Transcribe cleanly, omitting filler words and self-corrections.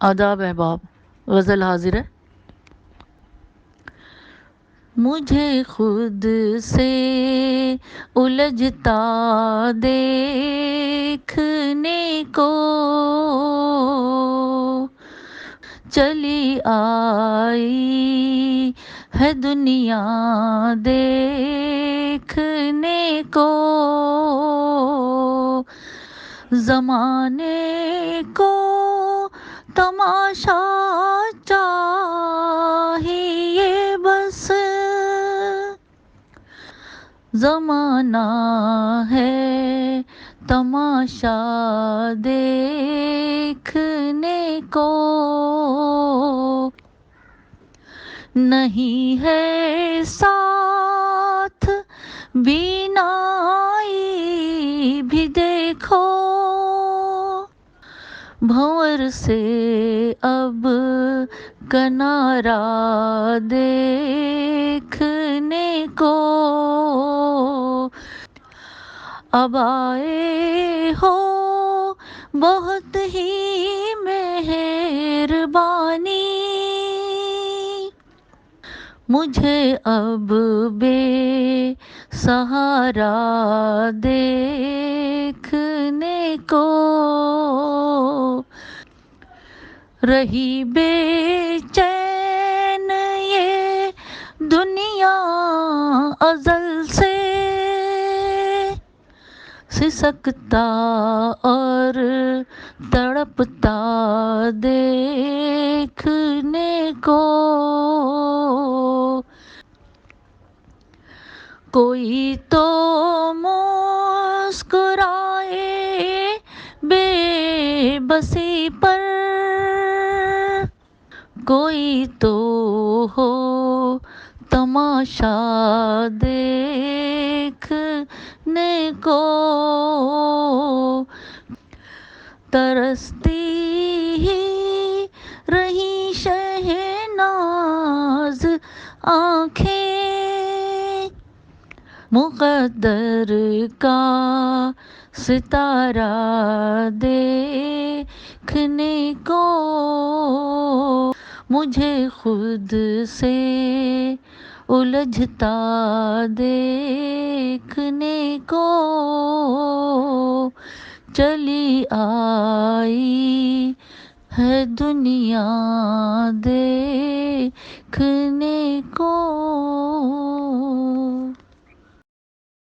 آداب احباب، غزل حاضر ہے۔ مجھے خود سے الجھتا دیکھنے کو چلی آئی ہے دنیا دیکھنے کو، زمانے کو تماشا چاہیے بس، زمانہ ہے تماشا دیکھنے کو، نہیں ہے ساتھ بینائی بھی دیکھو، بھنور سے اب کنارہ دیکھنے کو، اب آئے ہو بہت ہی مہربانی، مجھے اب بے سہارا دیکھنے کو، رہی بے چین یہ دنیا ازل سے، سسکتا اور تڑپتا دیکھنے کو، کوئی تو مسکرائے بے بسی پر، کوئی تو ہو تماشا دیکھنے کو، ترستی ہی رہی شہناز آنکھیں، مقدر کا ستارہ دیکھنے کو، مجھے خود سے الجھتا دیکھنے کو چلی آئی ہے دنیا دیکھنے کو۔